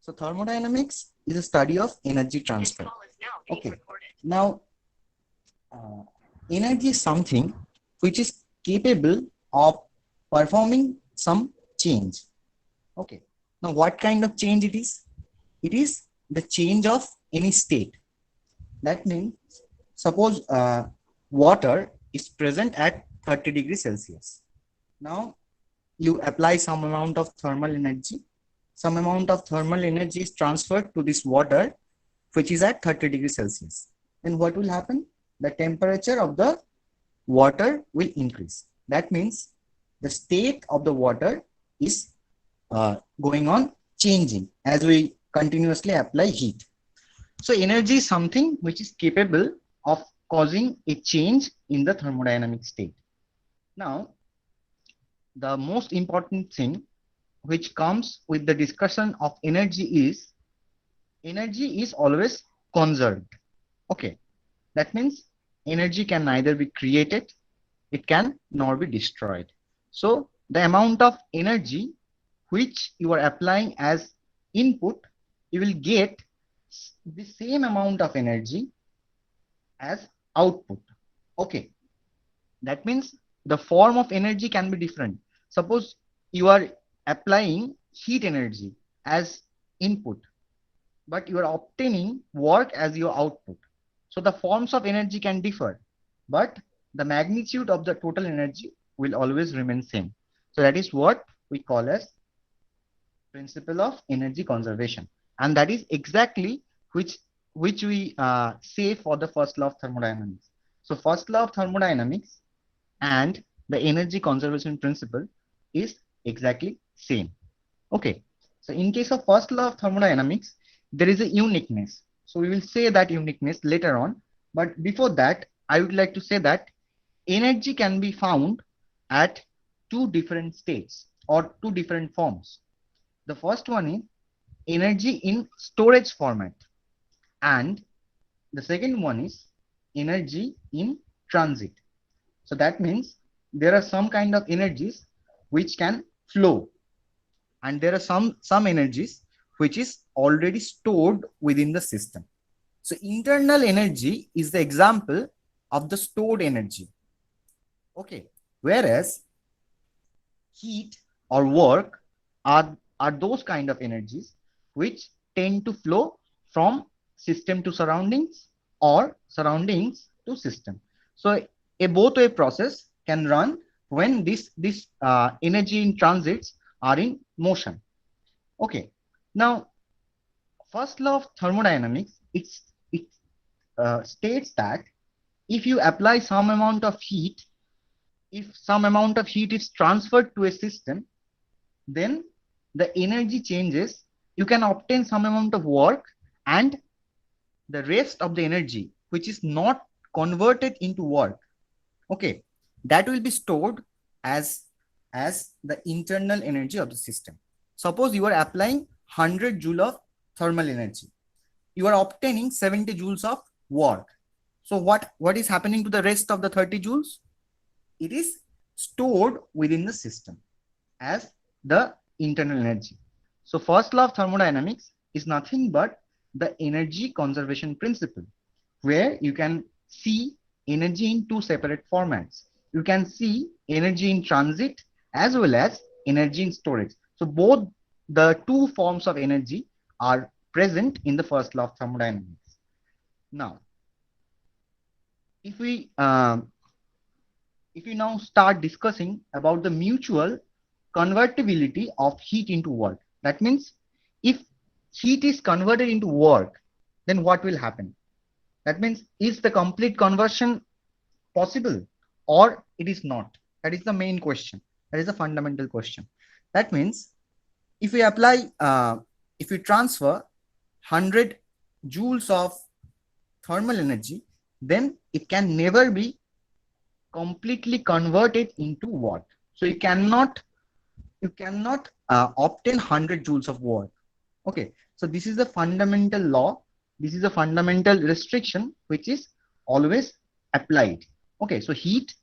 So thermodynamics is a study of energy transfer. Okay. Now, uh, energy is something which is capable of performing some change. Okay. Now, what kind of change it is? It is the change of any state. That means, suppose water is present at 30 degrees Celsius. Now, you apply some amount of thermal energy. Some amount of thermal energy is transferred to this water, which is at 30 degrees Celsius. Then what will happen? The temperature of the water will increase. That means the state of the water is going on changing as we continuously apply heat. So energy is something which is capable of causing a change in the thermodynamic state. Now, the most important thing which comes with the discussion of energy is always conserved. Okay, that means energy can neither be created, it can nor be destroyed. So the amount of energy which you are applying as input, you will get the same amount of energy as output. Okay, that means the form of energy can be different. Suppose you are applying heat energy as input, but you are obtaining work as your output. So the forms of energy can differ, but the magnitude of the total energy will always remain same. So that is what we call as principle of energy conservation. And that is exactly which we say for the first law of thermodynamics. So first law of thermodynamics and the energy conservation principle is exactly same. Okay. So in case of first law of thermodynamics, there is a uniqueness. So we will say that uniqueness later on. But before that, I would like to say that energy can be found at two different states or two different forms. The first one is energy in storage format, and the second one is energy in transit. So that means there are some kind of energies which can flow, and there are some energies which is already stored within the system. So internal energy is the example of the stored energy. Okay, whereas heat or work are those kind of energies which tend to flow from system to surroundings or surroundings to system. So a both way process can run when this energy in transits are in motion. Okay, now first law of thermodynamics, it states that if you apply some amount of heat, if some amount of heat is transferred to a system, then the energy changes. You can obtain some amount of work, and the rest of the energy which is not converted into work, okay, that will be stored as the internal energy of the system. Suppose you are applying 100 joule of thermal energy, you are obtaining 70 joules of work. So what is happening to the rest of the 30 joules? It is stored within the system as the internal energy. So first law of thermodynamics is nothing but the energy conservation principle, where you can see energy in two separate formats. You can see energy in transit as well as energy in storage. So both the two forms of energy are present in the first law of thermodynamics. Now, if we now start discussing about the mutual convertibility of heat into work, that means if heat is converted into work, then what will happen? That means, is the complete conversion possible or it is not? That is the main question. That is the fundamental question. That means if we apply, if we transfer 100 joules of thermal energy, then it can never be completely converted into work. So you cannot obtain 100 joules of work. Okay, so this is the fundamental law. This is a fundamental restriction which is always applied. Okay, so heat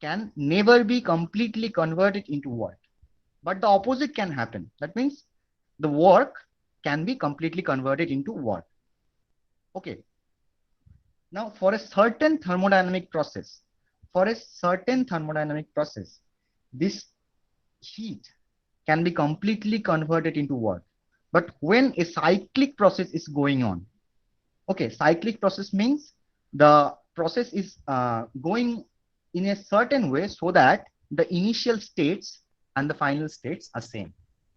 can never be completely converted into work, but the opposite can happen. That means the work can be completely converted into work. Okay. Now, for a certain thermodynamic process, this heat can be completely converted into work. But when a cyclic process is going on, okay, cyclic process means the process is going in a certain way so that the initial states and the final states are same.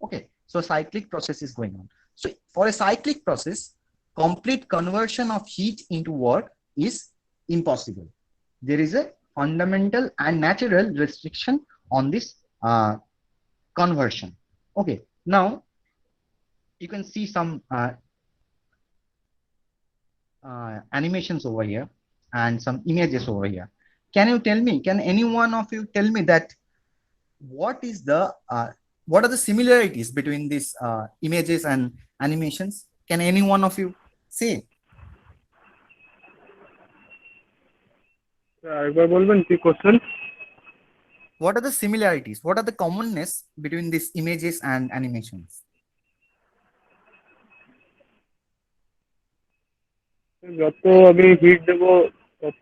Okay, so cyclic process is going on. So for a cyclic process, complete conversion of heat into work is impossible. There is a fundamental and natural restriction on this conversion. Okay, now you can see some animations over here and some images over here. Can you tell me, can any one of you tell me that what are the similarities between these images and animations? Can any one of you say? একবার বলবেন কি question? What are the similarities? What are the commonness between these images and animations? যত আমি hit দেব তত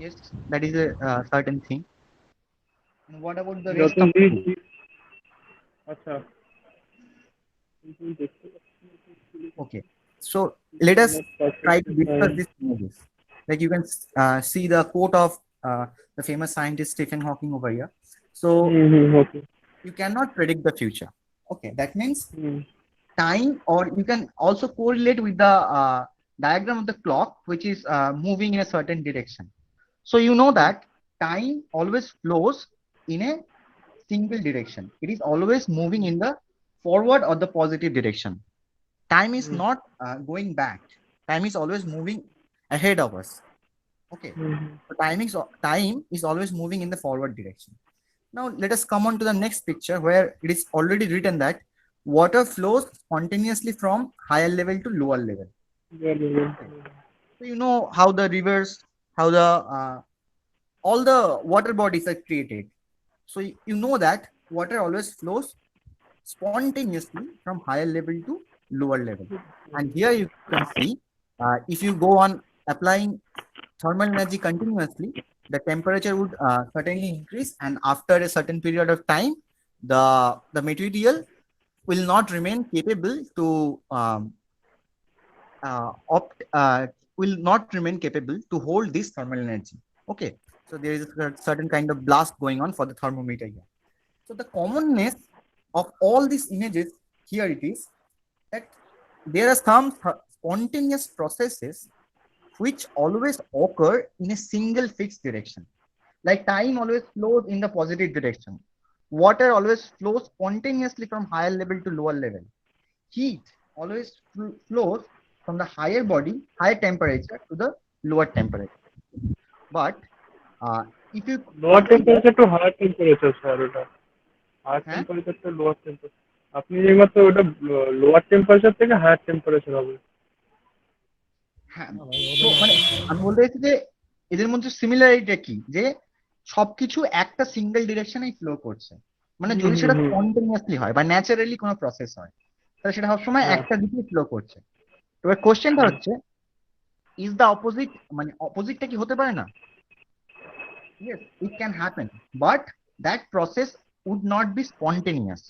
Yes, that is a certain thing. And what about the যত rest of hit you? আচ্ছা Okay, so let us try to discuss these images. Like you can see the quote of the famous scientist Stephen Hawking over here. So okay you cannot predict the future. Okay, that means time, or you can also correlate with the diagram of the clock, which is moving in a certain direction. So you know that time always flows in a single direction. It is always moving in the forward or the positive direction. Time is not going back. Time is always moving ahead of us. Okay, so time is always moving in the forward direction. Now let us come on to the next picture, where it is already written that water flows spontaneously from higher level to lower level. So you know how the rivers, how the all the water bodies are created. So you know that water always flows spontaneously from higher level to lower level. And here you can see, if you go on applying thermal energy continuously, the temperature would certainly increase, and after a certain period of time, the material will not remain capable to will not remain capable to hold this thermal energy. Okay, so there is a certain kind of blast going on for the thermometer here. So the commonness of all these images here it is that there are some spontaneous processes which always occur in a single fixed direction. Like time always flows in the positive direction. Water always flows spontaneously from higher level to lower level. Heat always flows from the higher body, higher temperature to the lower temperature. But if you lower temperature to higher temperature sir, ওটা higher হ্যাঁ temperature to lower temperature. আপনি এইমাত্র ওটা lower temperature থেকে higher temperature হবে। হ্যাঁ, তো মানে আমি বলতে চাইছি যে এদের মধ্যে সিমিলারিটি কি, যে সবকিছু একটা সিঙ্গেল ডিরেকশনেই ফ্লো করছে। মানে যদি সেটা স্পন্টেনিয়াসলি হয় বা ন্যাচারালি কোনো প্রসেস হয়, তাহলে সেটা সবসময় একটা দিকে ফ্লো করছে। তবে কোশ্চেনটা হচ্ছে, ইজ দ্য অপোজিট, মানে অপোজিটটা কি হতে পারে না? Yes, it can happen, but that process would not be spontaneous.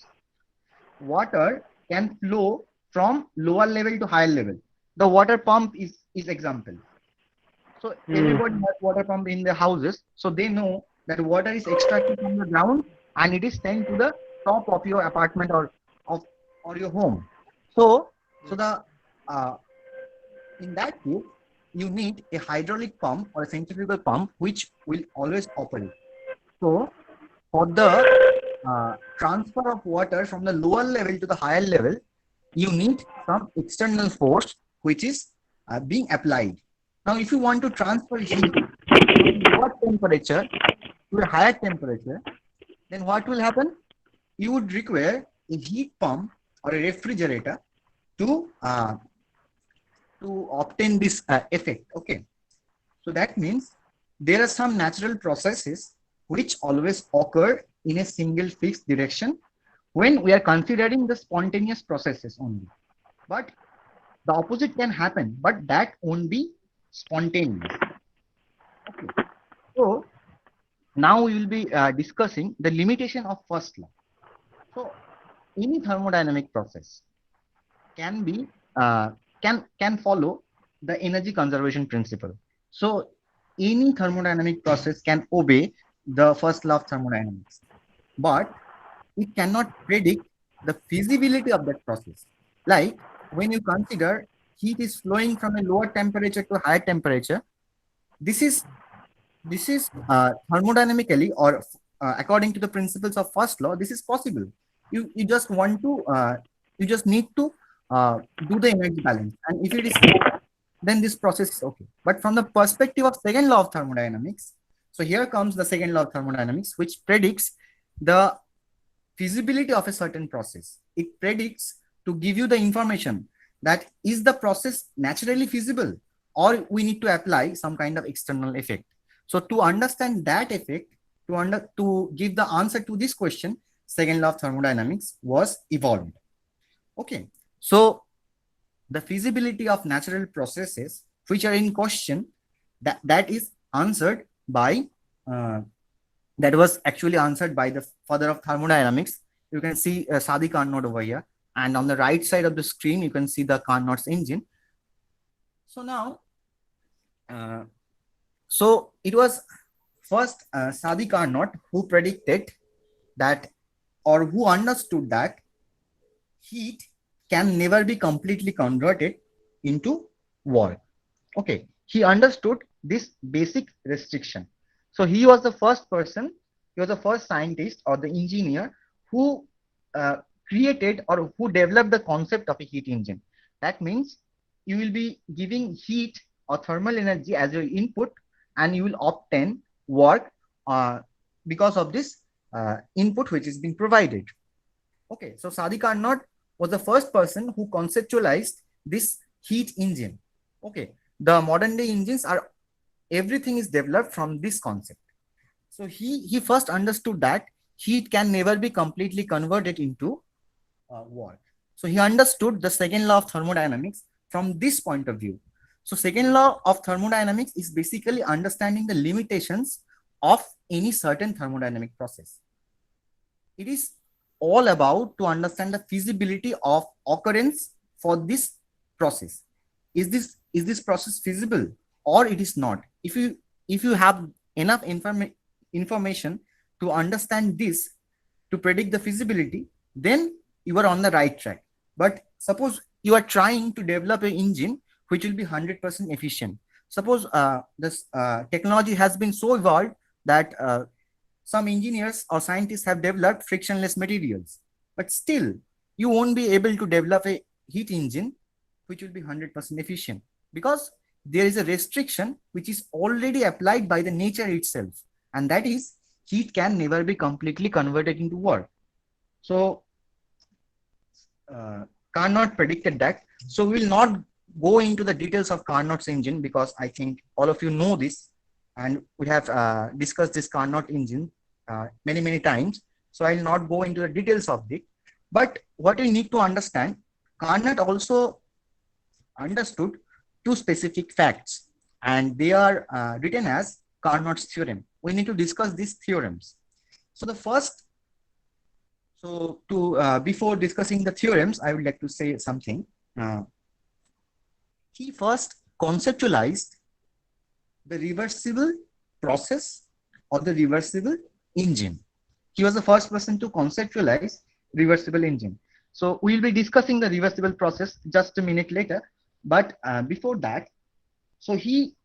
Water can flow from lower level to higher level. The water pump is example. So everybody has water pump in their houses, so they know that water is extracted from the ground and it is sent to the top of your apartment or your home. So the in that case, you need a hydraulic pump or a centrifugal pump which will always operate. So for the transfer of water from the lower level to the higher level, you need some external force which is being applied. Now, if you want to transfer heat from lower temperature to a higher temperature, then what will happen? You would require a heat pump or a refrigerator to obtain this effect. Okay, so that means there are some natural processes which always occur in a single fixed direction, when we are considering the spontaneous processes only. But the opposite can happen, but that won't be spontaneous. Okay. So now we will be discussing the limitation of first law. So any thermodynamic process can be can follow the energy conservation principle. So any thermodynamic process can obey the first law of thermodynamics, but it cannot predict the feasibility of that process. Like when you consider heat is flowing from a lower temperature to higher temperature, this is thermodynamically or according to the principles of first law, this is possible. You just want to you just need to do the energy balance, and if it is okay, then this process is okay. But from the perspective of second law of thermodynamics, so here comes the second law of thermodynamics, which predicts the feasibility of a certain process. It predicts to give you the information that is the process naturally feasible, or we need to apply some kind of external effect. So to understand that effect, to give the answer to this question, second law of thermodynamics was evolved. Okay, so the feasibility of natural processes which are in question, that is answered by that was actually answered by the father of thermodynamics. You can see Sadi Carnot over here, and on the right side of the screen you can see the Carnot's engine. So now so it was first Sadi Carnot who predicted that, or who understood that heat can never be completely converted into work. Okay, he understood this basic restriction. So he was the first person, he was the first scientist or the engineer who created or who developed the concept of a heat engine. That means you will be giving heat or thermal energy as your input, and you will obtain work because of this input which is being provided. Okay, so Sadi Carnot was the first person who conceptualized this heat engine. Okay, the modern day engines are, everything is developed from this concept. So he first understood that heat can never be completely converted into work. So he understood the second law of thermodynamics from this point of view. So second law of thermodynamics is basically understanding the limitations of any certain thermodynamic process. It is all about to understand the feasibility of occurrence for this process. Is this process feasible or it is not? If you have enough information to understand this, to predict the feasibility, then you are on the right track. But suppose you are trying to develop an engine which will be 100% efficient. Suppose this technology has been so evolved that some engineers or scientists have developed frictionless materials, but still you won't be able to develop a heat engine which will be 100% efficient, because there is a restriction which is already applied by the nature itself, and that is heat can never be completely converted into work. So Carnot predicted that. So we will not go into the details of Carnot's engine, because I think all of you know this, and we have discussed this Carnot engine many times. So I will not go into the details of it. But what you need to understand, Carnot also understood two specific facts, and they are written as Carnot's theorem. We need to discuss these theorems. So the first, before discussing the theorems, I would like to say something. He first conceptualized the reversible process or the reversible engine. He was the first person to conceptualize reversible engine. So we'll be discussing the reversible process just a minute later. But before that, so he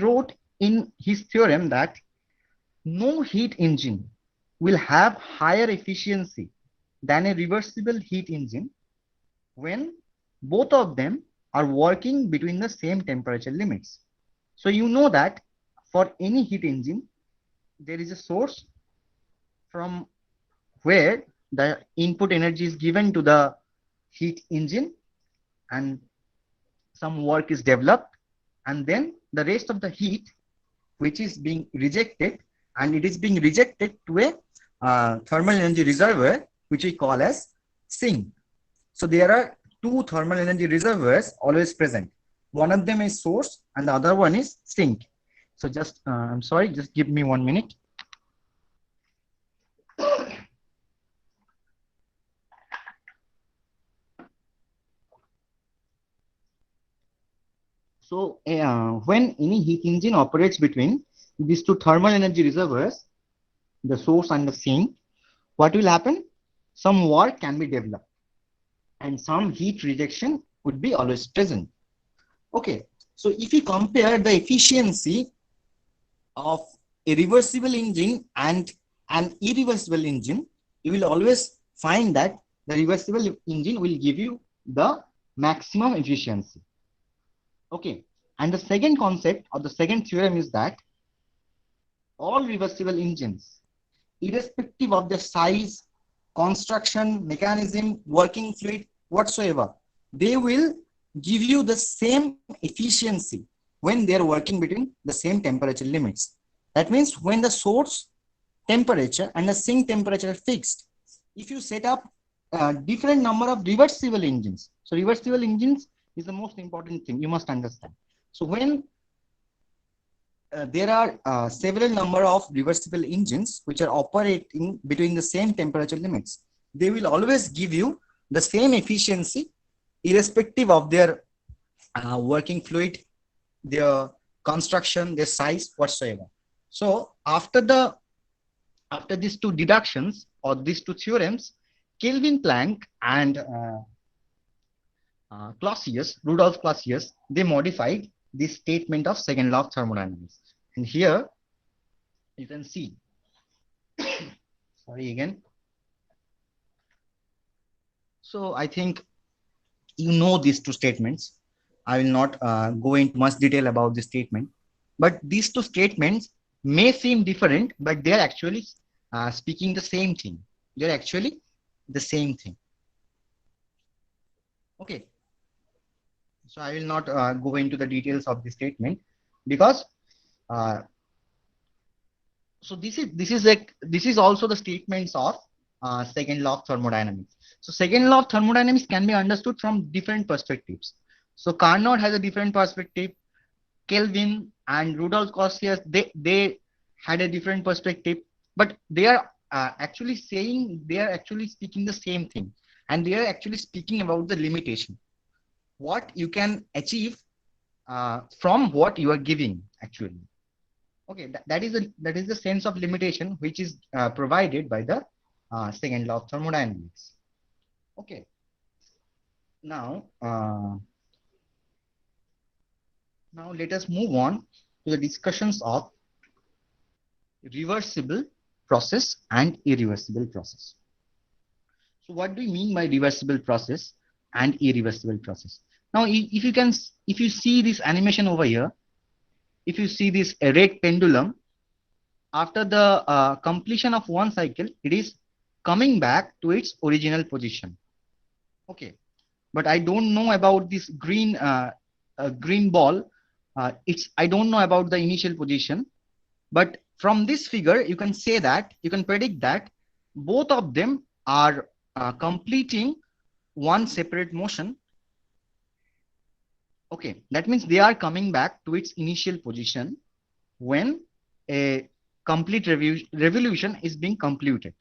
wrote in his theorem that no heat engine will have higher efficiency than a reversible heat engine when both of them are working between the same temperature limits. So you know that for any heat engine, there is a source from where the input energy is given to the heat engine, and some work is developed, and then the rest of the heat which is being rejected, and it is being rejected to a thermal energy reservoir which we call as sink. So there are two thermal energy reservoirs always present. One of them is source and the other one is sink. So just, I'm sorry, just give me 1 minute. So when any heat engine operates between these two thermal energy reservoirs, the source and the sink, what will happen? Some work can be developed and some heat rejection would be always present. Okay, so if you compare the efficiency of a reversible engine and an irreversible engine, you will always find that the reversible engine will give you the maximum efficiency. Okay, and the second concept or the second theorem is that all reversible engines, irrespective of their size, construction, mechanism, working fluid, whatsoever, they will give you the same efficiency when they are working between the same temperature limits. That means when the source temperature and the sink temperature are fixed, if you set up a different number of reversible engines, so reversible engines is the most important thing you must understand. So when there are several number of reversible engines which are operating between the same temperature limits, they will always give you the same efficiency irrespective of their working fluid, their construction, their size, whatsoever. So after these two deductions or these two theorems, Kelvin Planck and Clausius, Rudolf Clausius, they modified this statement of second law of thermodynamics. And here you can see, sorry again. So I think you know these two statements. I will not go into much detail about this statement, but these two statements may seem different, but they are actually speaking the same thing. They're actually the same thing. Okay. So I will not go into the details of the statement because so this is also the statements of second law of thermodynamics. So second law of thermodynamics can be understood from different perspectives. So Carnot has a different perspective. Kelvin and Rudolf Clausius, they had a different perspective, but they are actually speaking the same thing, and they are actually speaking about the limitation, what you can achieve from what you are giving actually. Okay, that is the sense of limitation which is provided by the second law of thermodynamics. Okay, now let us move on to the discussions of reversible process and irreversible process. So what do you mean by reversible process and irreversible process? Now, if you see this animation over here, if you see this red pendulum, after the completion of one cycle, it is coming back to its original position. Okay, but I don't know about this green ball. I don't know about the initial position, but from this figure, you can say that you can predict that both of them are completing one separate motion. Okay, that means they are coming back to its initial position when a complete revolution is being completed.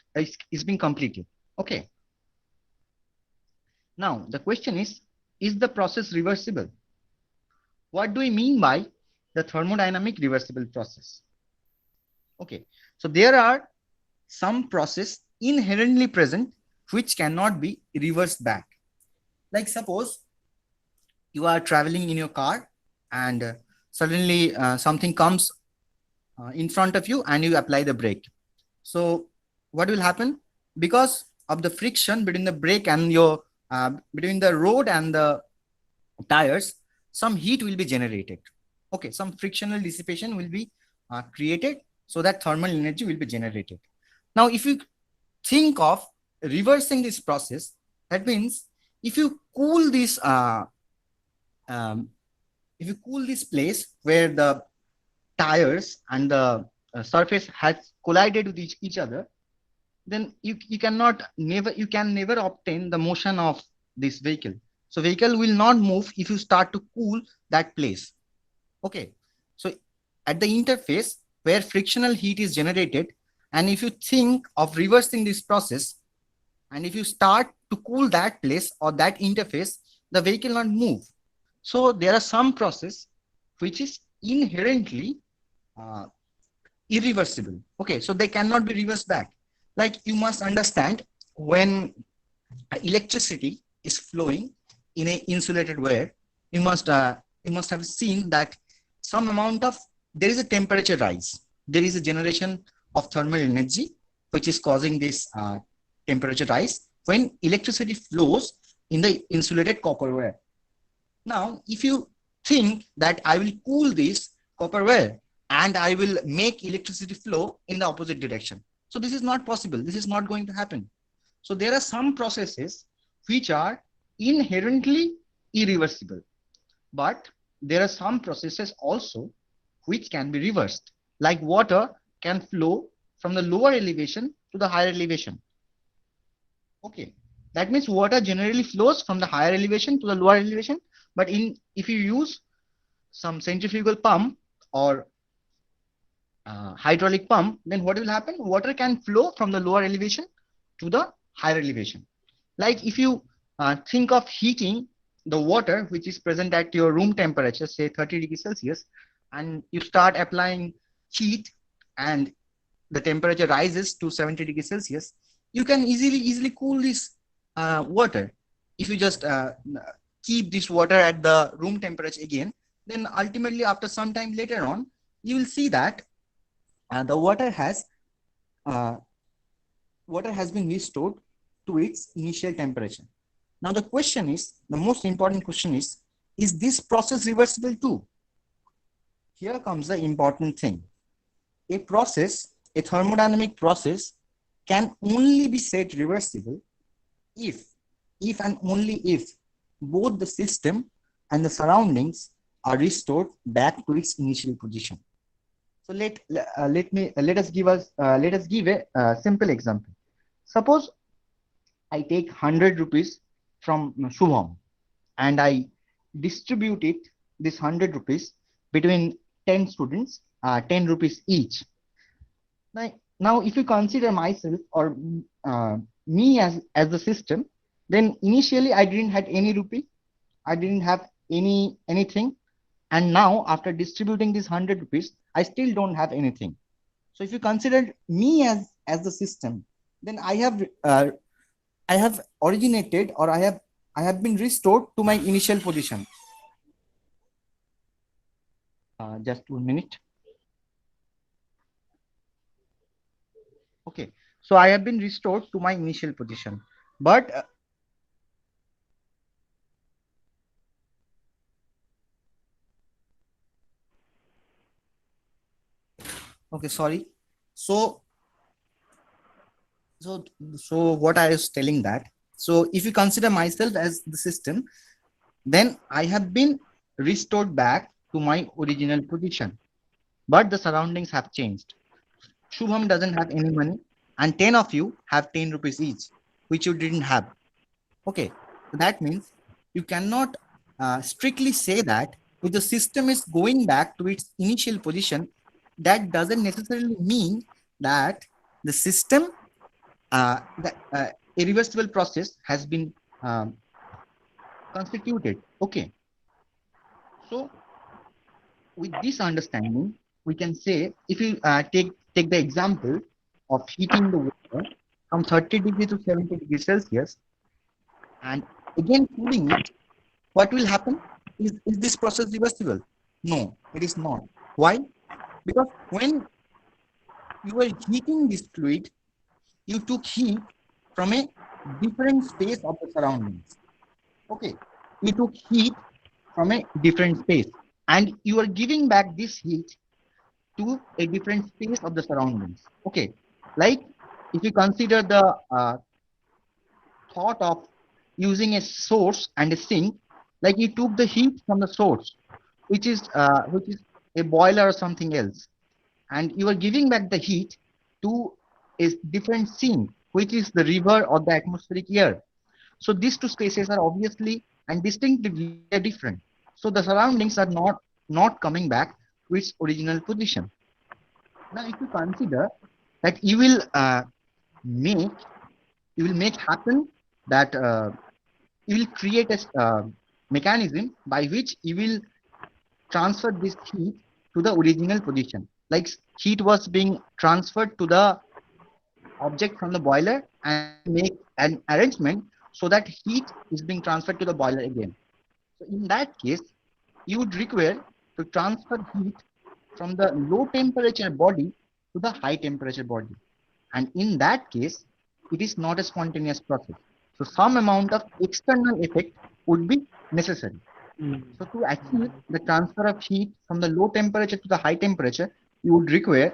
Okay. Now the question is the process reversible? What do we mean by the thermodynamic reversible process? Okay, so there are some process inherently present which cannot be reversed back. Like suppose you are traveling in your car and suddenly something comes in front of you and you apply the brake. So what will happen? Because of the friction between the brake and your between the road and the tires, some heat will be generated. Okay, some frictional dissipation will be created, so that thermal energy will be generated. Now, if you think of reversing this process, that means if you cool this place where the tires and the surface has collided with each other, then you cannot never you can never obtain the motion of this vehicle. So vehicle will not move if you start to cool that place. Okay. So at the interface where frictional heat is generated, and if you think of reversing this process, and if you start to cool that place or that interface, the vehicle will not move. So there are some process which is inherently uh, irreversible. Okay, so they cannot be reversed back. Like you must understand, when electricity is flowing in a insulated wire, you must have seen that some amount of there is a temperature rise. There is a generation of thermal energy which is causing this temperature rise when electricity flows in the insulated copper wire. Now, if you think that I will cool this copper wire and I will make electricity flow in the opposite direction. So this is not possible. This is not going to happen. So there are some processes which are inherently irreversible, but there are some processes also which can be reversed. Like water can flow from the lower elevation to the higher elevation. Okay, that means water generally flows from the higher elevation to the lower elevation. But if you use some centrifugal pump or hydraulic pump, then what will happen? Water can flow from the lower elevation to the higher elevation. Like if you think of heating the water which is present at your room temperature, say 30 degrees Celsius, and you start applying heat and the temperature rises to 70 degrees Celsius, you can easily cool this water. If you just keep this water at the room temperature again, then ultimately after some time later on, you will see that the uh, water has been restored to its initial temperature. Now the question is, the most important question is this process reversible too? Here comes the important thing. A process, a thermodynamic process, can only be said reversible if, and only if, both the system and the surroundings are restored back to its initial position. So let us give a simple example. Suppose I take 100 rupees from Shubham and I distribute this 100 rupees between 10 students, 10 rupees each. Now, if you consider myself or me as the system, then initially I didn't have any rupee, I didn't have anything, and now after distributing this 100 rupees, I still don't have anything. So if you consider me as the system, then I have originated, or I have been restored to my initial position. Just 1 minute. Okay, so I have been restored to my initial position, but okay, sorry. So so what I was telling that, so if you consider myself as the system, then I have been restored back to my original position, but the surroundings have changed. Shubham doesn't have any money, and 10 of you have 10 rupees each, which you didn't have. Okay, so that means you cannot strictly say that if the system is going back to its initial position, that doesn't necessarily mean that the system, the irreversible process has been um, constituted. Okay, so with this understanding, we can say, if you take the example of heating the water from 30 degrees to 70 degrees Celsius and again cooling it, what will happen? Is this process reversible? No, it is not. Why? Because when you were heating this fluid, you took heat from a different space of the surroundings. Okay, you took heat from a different space, and you are giving back this heat to a different space of the surroundings. Okay, like if you consider the thought of using a source and a sink, like you took the heat from the source, which is a boiler or something else, and you are giving back the heat to a different scene, which is the river or the atmospheric air. So these two spaces are obviously and distinctively different. So the surroundings are not coming back to its original position. Now, if you consider that make you will make happen that you will create a mechanism by which you will transfer this heat to the original position. Like heat was being transferred to the object from the boiler and make an arrangement so that heat is being transferred to the boiler again. So in that case, you would require to transfer heat from the low temperature body to the high temperature body. And in that case, it is not a spontaneous process. So some amount of external effect would be necessary. So to achieve the transfer of heat from the low temperature to the high temperature, you would require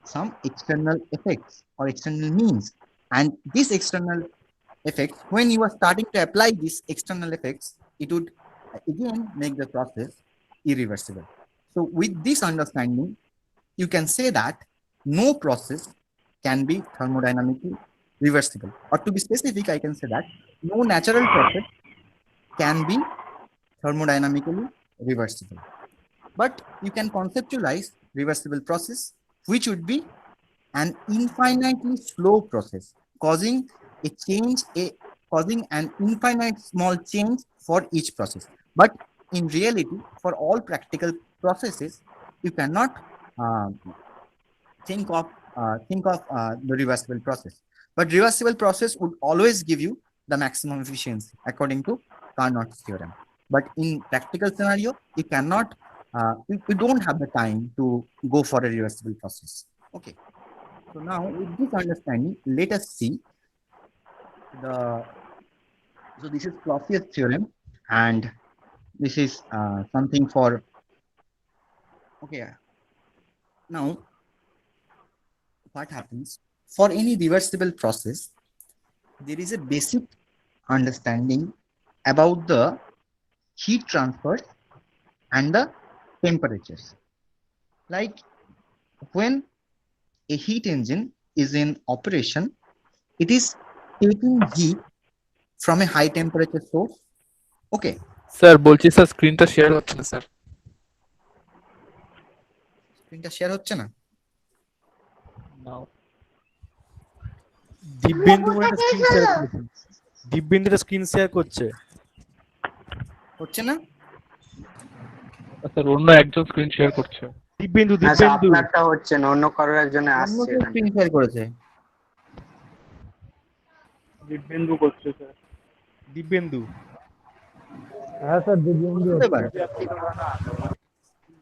some external effects or external means. And these external effects, when you are starting to apply these external effects, it would again make the process irreversible. So with this understanding, you can say that no process can be thermodynamically reversible. Or to be specific, I can say that no natural process can be thermodynamically reversible. But you can conceptualize reversible process, which would be an infinitely slow process, causing an infinite small change for each process. But in reality, for all practical processes, you cannot think of the reversible process. But reversible process would always give you the maximum efficiency according to Carnot's theorem. But in practical scenario, you cannot, you don't have the time to go for a reversible process. Okay. So now with this understanding, let us see so this is Clausius theorem, and this is something for, okay. Now, what happens for any reversible process, there is a basic understanding about the heat transfers and the temperatures. Like when a heat engine is in operation, it is taking heat from a high temperature source. Okay. Sir বলছি sir স্ক্রিনটা share হচ্ছে না sir. স্ক্রিনটা share হচ্ছে না? দিব্যেন্দু একটা screen share করেছে, দিব্যেন্দুটা screen share করছে, হচ্ছে না? স্যার অন্য একজন স্ক্রিন শেয়ার করছে। দিব্যেন্দু আপনারটা হচ্ছে না, অন্য কারোর একজনে আসছে। স্ক্রিন শেয়ার করেছে, দিব্যেন্দু করছে স্যার। দিব্যেন্দু, হ্যাঁ স্যার দিব্যেন্দু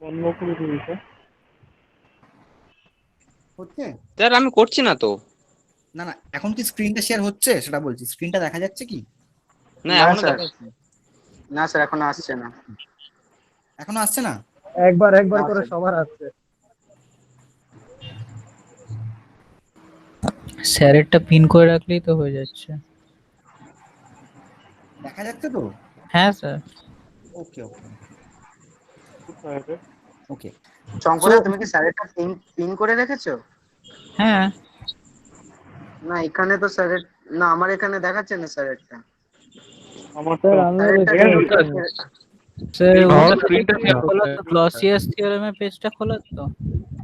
বন্ধ করে দিন স্যার। হচ্ছে? স্যার আমি করছি না তো। না না, এখন কি স্ক্রিনটা শেয়ার হচ্ছে সেটা বলছি, স্ক্রিনটা দেখা যাচ্ছে কি? না এখনো স্যার, দেখাচ্ছে না স্যার এখনো আসছে না। এখনো আসছে না? একবার করে সবার আসছে। স্যারেরটা পিন করে রাখলেই তো হয়ে যাচ্ছে। দেখা যাচ্ছে তো? হ্যাঁ স্যার। ওকে ওকে কোথায়? ওকে। চঙ্কদা, তুমি কি স্যারেরটা পিন করে রেখেছো? হ্যাঁ। না এখানে তো স্যারের, না আমার এখানে দেখাচ্ছে না স্যারেরটা। আমার স্যার আমিও স্যার আমার স্ক্রিনটা শেয়ার খোলা তো, ক্লসিয়াস থিওরেমের পেজটা খোলা তো?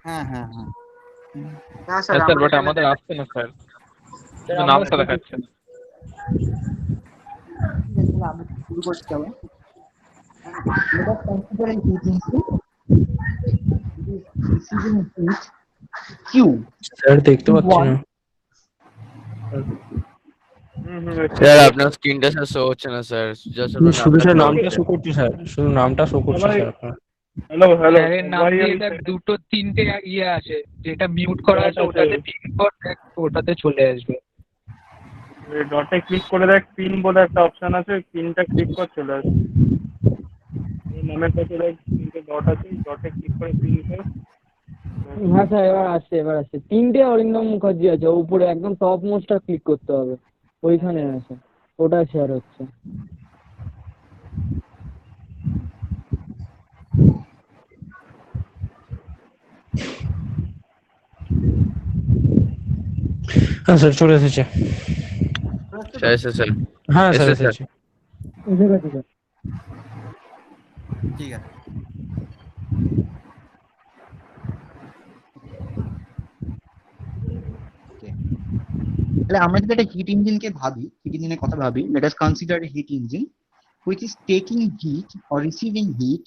হ্যাঁ হ্যাঁ হ্যাঁ। না স্যার স্যার বাট আমাদের আসছে না স্যার, শুধু নামটা দেখাচ্ছে। আমি শুরু করছি তবে। Let us consider a heat input. This is an heat Q. Sir দেখতে পাচ্ছি না স্যার আপনার স্ক্রিনটা স্যার শো হচ্ছে না স্যার, জাস্ট শুধু স্যার নামটা শো করছে স্যার, শুধু নামটা শো করছে স্যার আপনার। হ্যালো হ্যালো, স্যারের নাম দিয়ে স্যার দুটো তিনটে ইয়ে আছে, যেটা মিউট করা আছে ওটাতে ক্লিক কর, ওটাতে চলে আসবে। ডটে ক্লিক করে দেখ, পিন বলে একটা অপশন আছে, পিনটা ক্লিক কর, চলে আসবে। এই নামের কাছে দেখ তিনটে ডট আছে, ডটে ক্লিক করে পিন কর। হ্যাঁ স্যার এবার আসছে তিনটে অরিন্দম মুখার্জি আছে, উপরে একদম টপ মোস্টটা ক্লিক করতে হবে, ওইখানে আছে, ওটা শেয়ার হচ্ছে। হ্যাঁ স্যার চলে এসেছে। স্যার স্যার হ্যাঁ স্যার এসে স্যার এসেছে। এসে গেছে স্যার। ঠিক আছে। Okay. তাহলে আমরা যদি একটা হিট ইঞ্জিনকে ভাবি, হিট ইঞ্জিনের কথা ভাবি, let us consider A hit engine which is taking heat or receiving heat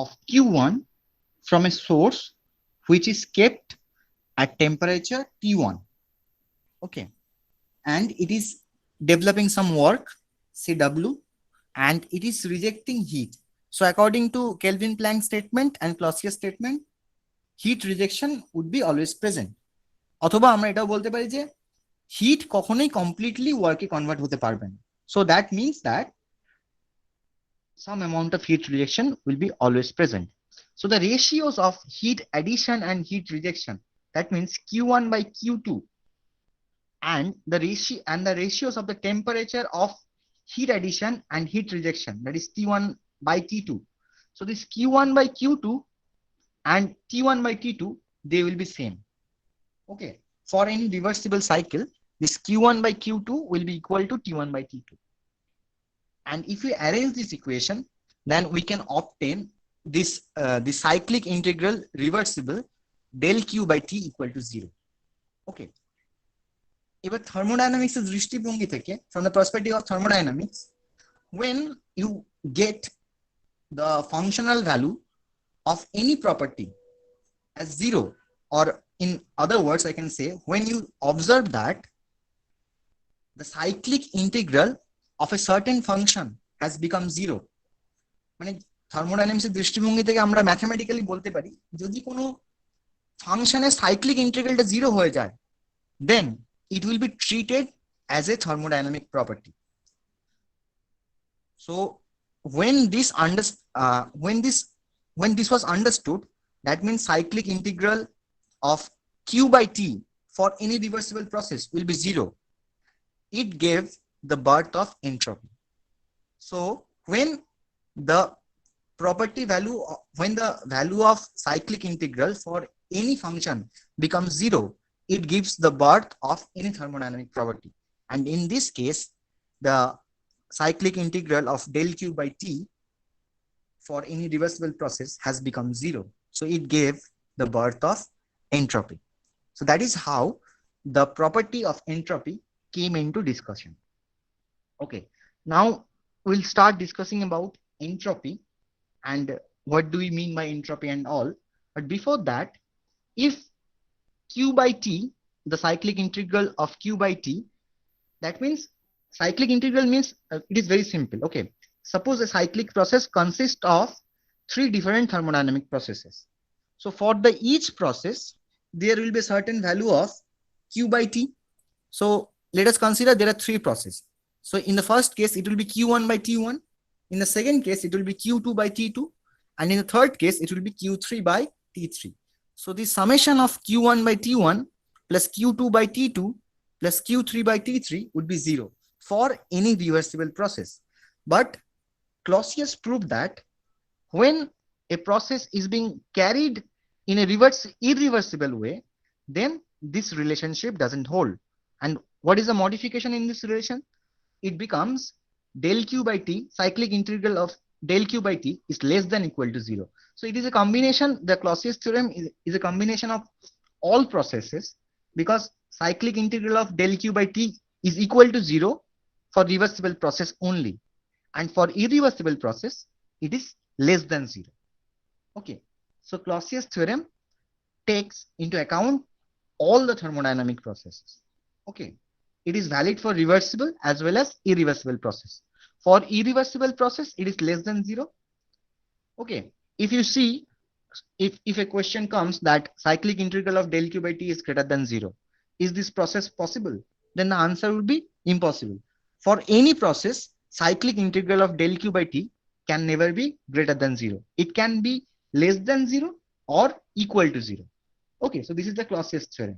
of Q1 from a source which is kept at temperature T1. Okay, and it is developing some work, CW, and it is rejecting heat. So according to Kelvin Planck statement and Clausius statement, heat rejection would be always present. অথবা আমরা এটাও বলতে পারি যে hit কখনোই completely ওয়ার্কে convert হতে পারবে না। So that means that some amount of heat rejection will be always present. So the ratios of heat addition and heat rejection, that means Q1 by Q2, and the ratios of the temperature of heat addition and heat rejection, that is T1 by T2. So this Q1 by Q2 and T1 by T2, they will be same. Okay, for any reversible cycle, this Q1 by Q2 will be equal to T1 by T2. And if we arrange this equation, then we can obtain this the cyclic integral reversible del Q by T equal to 0. Okay. এবার thermodynamics এর দৃষ্টিভঙ্গি থেকে, from the perspective of thermodynamics, when you get the functional value of any property as 0, or in other words I can say, when you observe that the cyclic integral of a certain function has become 0, মানে thermodynamics এর দৃষ্টিভঙ্গি থেকে আমরা mathematically বলতে পারি, যদি কোনো ফাংশনের সাইক্লিক ইন্টিগ্রালটা 0 হয়ে যায়, then it will be treated as a thermodynamic property. So when this was understood, that means cyclic integral of Q by T for any reversible process will be 0. It gave the birth of entropy. So when the value of cyclic integral for any function becomes 0, it gives the birth of any thermodynamic property. And in this case, the cyclic integral of del Q by T for any reversible process has become 0. So it gave the birth of entropy. So that is how the property of entropy came into discussion. Okay, now we'll start discussing about entropy and what do we mean by entropy and all. But before that, if Q by T, the cyclic integral of Q by T, that means cyclic integral means it is very simple. Okay, suppose a cyclic process consists of 3 different thermodynamic processes. So for each process, there will be a certain value of Q by T. So let us consider there are 3 processes. So in the first case, it will be Q1 by T1. In the second case, it will be Q2 by T2. And in the third case, it will be Q3 by T3. So the summation of Q1 by T1 plus Q2 by T2 plus Q3 by T3 would be 0 for any reversible process. But Clausius proved that when a process is being carried in a irreversible way, then this relationship doesn't hold. And what is the modification in this relation? It becomes del Q by T, cyclic integral of del Q by T is less than equal to 0. So it is a combination, the Clausius theorem is a combination of all processes, because cyclic integral of del Q by T is equal to 0 for reversible process only. And for irreversible process, it is less than 0. Okay, so Clausius theorem takes into account all the thermodynamic processes. Okay, it is valid for reversible as well as irreversible process. For irreversible process, it is less than 0. Okay, if you see, if a question comes that cyclic integral of del Q by T is greater than 0, is this process possible? Then the answer would be impossible. For any process, cyclic integral of del Q by T can never be greater than 0. It can be less than 0 or equal to 0. Okay, so this is the Clausius theorem.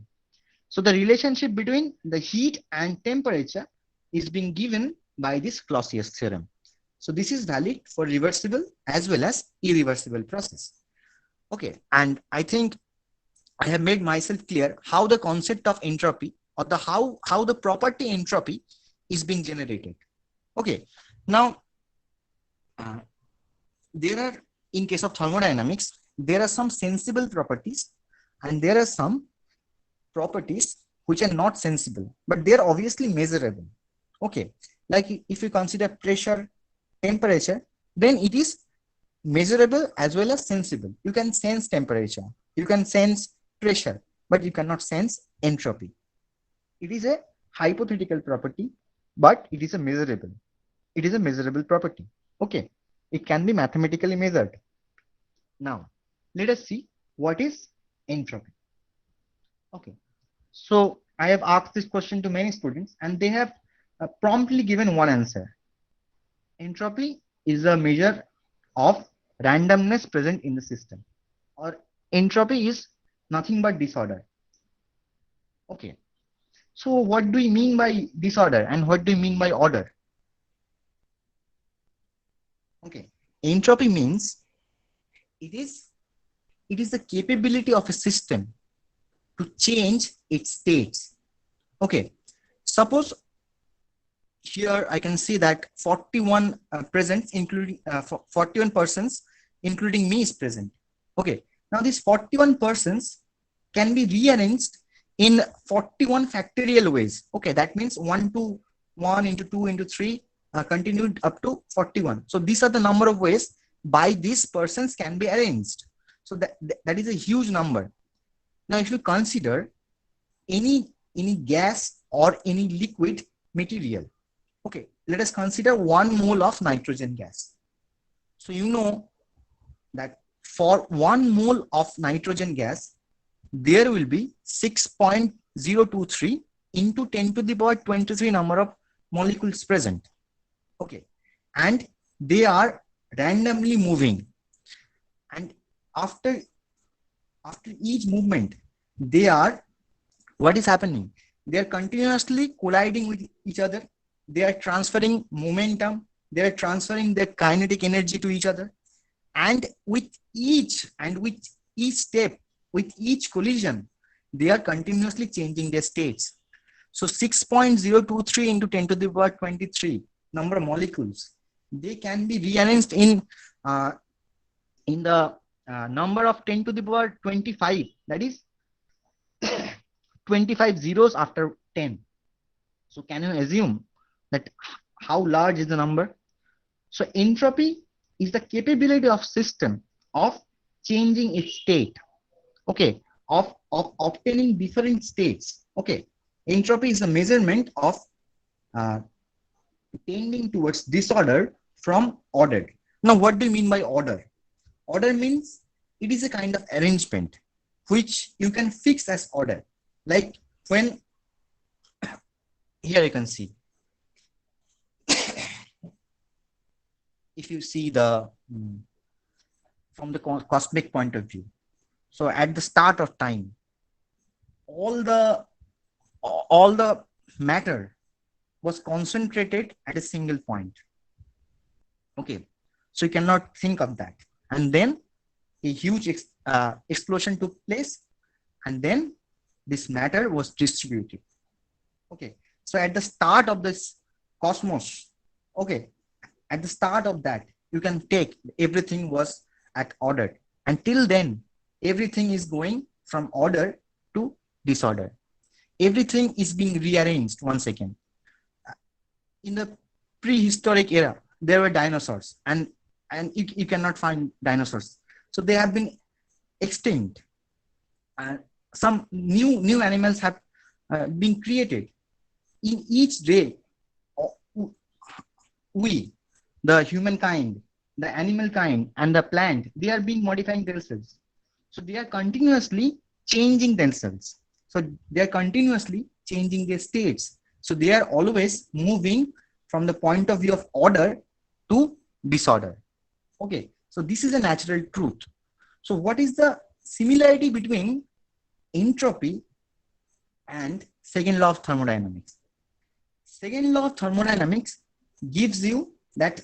So the relationship between the heat and temperature is being given by this Clausius theorem. So this is valid for reversible as well as irreversible process. Okay, and I think I have made myself clear how the concept of entropy or the how the property entropy is being generated. Okay. Now, there are, in case of thermodynamics, there are some sensible properties and there are some properties which are not sensible, but they are obviously measurable. Okay. Like if you consider pressure, temperature, then it is measurable as well as sensible. You can sense temperature, you can sense pressure, but you cannot sense entropy. It is a hypothetical property, but it is a measurable. It is a measurable property. Okay. It can be mathematically measured. Now, let us see what is entropy. Okay. So I have asked this question to many students and they have promptly given one answer. Entropy is a measure of randomness present in the system, or entropy is nothing but disorder. Okay. So what do we mean by disorder and what do we mean by order? Okay. Entropy means it is the capability of a system to change its states. Okay. Suppose here I can see that 41 presents, including 41 persons, including me, is present. Okay. Now these 41 persons can be rearranged in 41 factorial ways. Okay. That means 1 to 1 into 2 into 3 continued up to 41. So these are the number of ways by these persons can be arranged. So that is a huge number. Now, if you consider any gas or any liquid material, okay, let us consider 1 mole of nitrogen gas. So you know that for 1 mole of nitrogen gas, there will be 6.023 into 10 to the power 23 number of molecules present. Okay, and they are randomly moving, and after each movement, they are, what is happening? They are continuously colliding with each other. They are transferring momentum. They are transferring their kinetic energy to each other. And with each step, with each collision, they are continuously changing their states. So 6.023 into 10 to the power 23 number of molecules, they can be rearranged in the number of 10 to the power 25, that is 25 zeros after 10. So can you assume that how large is the number? So entropy is the capability of system of changing its state. Okay, of obtaining different states. Okay, entropy is a measurement of tending towards disorder from order. Now, what do you mean by order? Order means it is a kind of arrangement which you can fix as order. Like when, here you can see, if you see the, from the cosmic point of view. So at the start of time, all the matter was concentrated at a single point. Okay, so you cannot think of that. And then a huge explosion took place, and then this matter was distributed. Okay, so at the start of this cosmos, okay, at the start of that, you can take everything was at order. Until then, everything is going from order to disorder. Everything is being rearranged once again. In the prehistoric era, there were dinosaurs, and you cannot find dinosaurs. So they have been extinct. Some new animals have been created. In each day, we, the humankind, the animal kind, and the plant, they are being modifying themselves. So they are continuously changing themselves. So they are continuously changing their states. So they are always moving from the point of view of order to disorder. Okay, so this is a natural truth. So what is the similarity between entropy and second law of thermodynamics? Second law of thermodynamics gives you that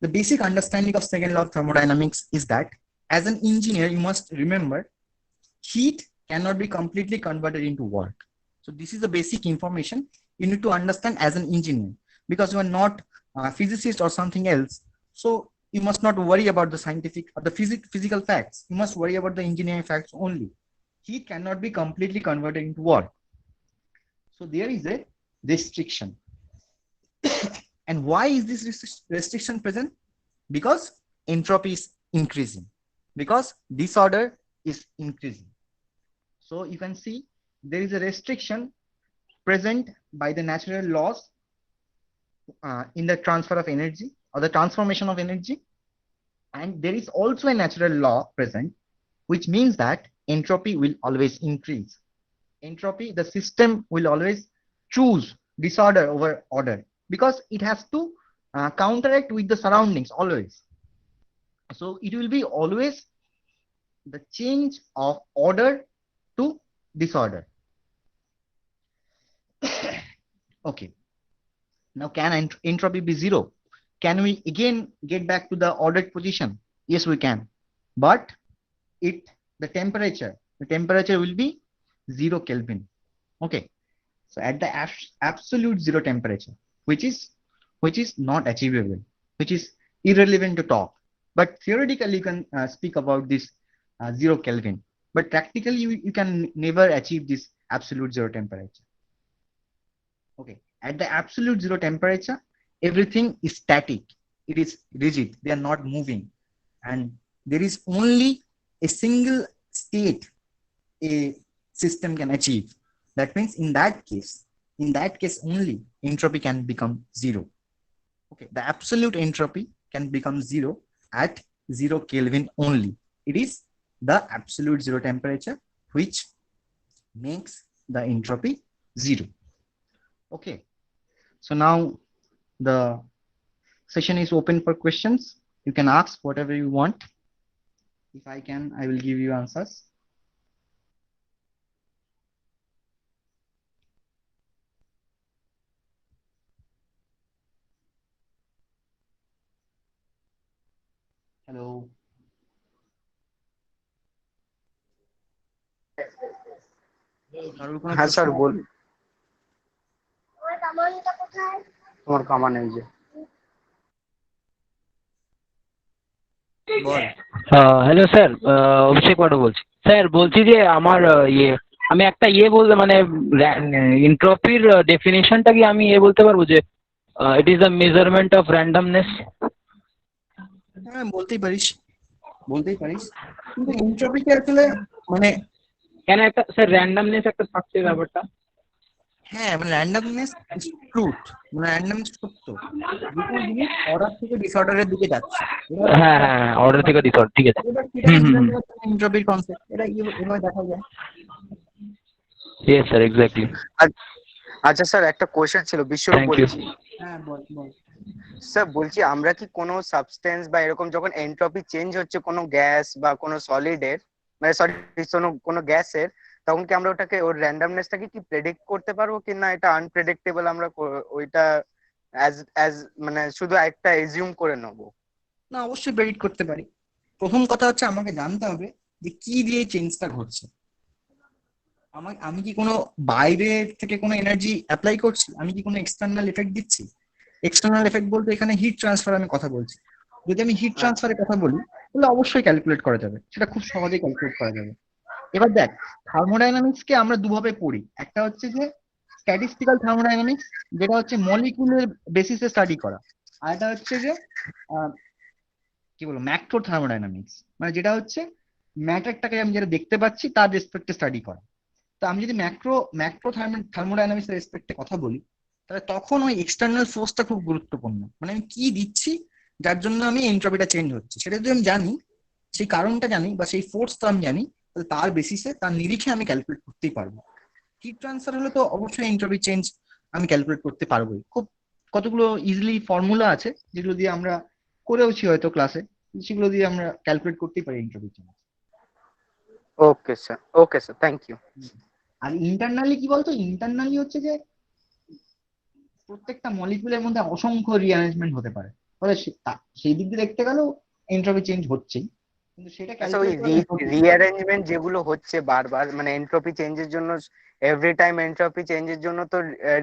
the basic understanding of second law of thermodynamics is that as an engineer, you must remember heat cannot be completely converted into work. So this is the basic information you need to understand as an engineer, because you are not a physicist or something else. So you must not worry about the scientific or the physical facts. You must worry about the engineering facts only. Heat cannot be completely converted into work. So there is a restriction. And why is this restriction present? Because entropy is increasing, because disorder is increasing. So you can see there is a restriction present by the natural laws in the transfer of energy or the transformation of energy. And there is also a natural law present, which means that entropy will always increase. Entropy, the system will always choose disorder over order, because it has to counteract with the surroundings always. So it will be always the change of order to disorder. Okay. Now, can entropy be zero? Can we again get back to the ordered position? Yes, we can. But the temperature will be 0 Kelvin. Okay. So at the absolute zero temperature, which is not achievable, which is irrelevant to talk. But theoretically, you can speak about this 0 Kelvin. But practically, you can never achieve this absolute zero temperature. Okay. At the absolute zero temperature, everything is static. It is rigid. They are not moving. And there is only a single state a system can achieve. That means in that case only, entropy can become zero. Okay. The absolute entropy can become zero at 0 Kelvin only. It is the absolute zero temperature which makes the entropy zero. Okay. So now the session is open for questions. You can ask whatever you want. If I can, I will give you answers. Hello. হ্যাঁ sir বল। তোমার কামান এই যে। বল। Hello sir, অভিষেক পাঠক বলছি। Sir বলছি যে আমার আমি একটা বলতে মানে এনট্রপির ডেফিনেশনটা কি আমি বলতে পারবো যে it is the measurement of randomness. হ্যাঁ, বলতেই পারিস কিন্তু এনট্রপিকে আসলে মানে কেন একটা স্যার র্যান্ডমনেস একটা থাকছে ব্যাপারটা। হ্যাঁ, মানে র্যান্ডমনেস ইজ ট্রুথ, মানে র্যান্ডমনেস সত্য। যে কোনো জিনিস অর্ডার থেকে ডিসঅর্ডারের দিকে যাচ্ছে। হ্যাঁ হ্যাঁ, অর্ডার থেকে ডিসঅর্ডার, ঠিক আছে। এবার সেটাকে বোঝাতে হচ্ছে এনট্রপির কনসেপ্ট। এটা এভাবে দেখা যায়। Yes sir, exactly. আচ্ছা স্যার, একটা কোয়েশ্চেন ছিল, বিশ্বরূপ থ্যাংক ইউ। বলছি। হ্যাঁ, বল। স্যার বলছি, আমরা কি কোনো সাবস্টেন্স বা এরকম যখন এনট্রপি চেঞ্জ হচ্ছে কোনো গ্যাস বা কোনো সলিডের, মানে সরি কোনো গ্যাসের, তখন কি আমরা ওটাকে ওর র্যান্ডমনেসটাকে কি প্রেডিক্ট করতে পারবো, কি না এটা আনপ্রেডিক্টেবল, আমরা ওইটা অ্যাজ মানে শুধু একটা এজিউম করে নেবো? না, অবশ্যই প্রেডিক্ট করতে পারি। প্রথম কথা হচ্ছে আমাকে জানতে হবে যে কি দিয়ে চেঞ্জটা ঘটছে। আমি কি কোনো বাইরে থেকে কোনো এনার্জি অ্যাপ্লাই করছি? আমি কি কোনো এক্সটার্নাল এফেক্ট দিচ্ছি? এক্সটার্নাল এফেক্ট বলতে এখানে হিট ট্রান্সফার আমি কথা বলছি। যদি আমি হিট ট্রান্সফারের কথা বলি, তাহলে অবশ্যই ক্যালকুলেট করা যাবে, সেটা খুব সহজেই ক্যালকুলেট করা যাবে। এবার দেখ, থার্মোডাইনামিক্স কে আমরা দুভাবে পড়ি। একটা হচ্ছে যে স্ট্যাটিস্টিক্যাল থার্মোডাইনামিক্স, যেটা হচ্ছে মলিকুলের বেসিসে স্টাডি করা। আর এটা হচ্ছে যে কি বলবো, ম্যাক্রো থার্মোডাইনামিক্স, মানে যেটা হচ্ছে ম্যাটারটাকে আমি যেটা দেখতে পাচ্ছি তার রেসপেক্টে স্টাডি করা। তো আমি যদি ম্যাক্রো থার্মোডাইনামিক্স এর রেসপেক্টে কথা বলি, তাহলে তখন ওই এক্সটার্নাল ফোর্সটা খুব গুরুত্বপূর্ণ। মানে আমি কি দিচ্ছি যার জন্য আমি এনট্রপিটা চেঞ্জ হচ্ছে, সেটা যদি আমি জানি, সেই কারণটা জানি বা সেই ফোর্সটা আমি জানি, তাহলে তার বেসিসে, তার নিরিখে আমি ক্যালকুলেট করতেই পারবো। হিট ট্রান্সফার হলে তো অবশ্যই এনট্রপি চেঞ্জ আমি ক্যালকুলেট করতে পারবোই। খুব কতগুলো ইজিলি ফর্মুলা আছে যেগুলো দিয়ে আমরা করেওছি হয়তো ক্লাসে, সেগুলো দিয়ে আমরা ক্যালকুলেট করতেই পারি entropy change. Okay sir, thank you. আর ইন্টারনালি কি বলতো, ইন্টারনালি হচ্ছে যে প্রত্যেকটা মলিকুলের মধ্যে অসংখ্য রিঅ্যারেঞ্জমেন্ট হতে পারে, ফলে সেই দিক দিয়ে দেখতে গেলেও এনট্রপি চেঞ্জ হচ্ছেই। কিন্তু সেটা আচ্ছা, ওই ক্যালকুলেট করা impossible। রিঅ্যারেঞ্জমেন্ট যেগুলো হচ্ছে বারবার, মানে এনট্রপি চেঞ্জের জন্য, এভরি টাইম এনট্রপি চেঞ্জের জন্য তো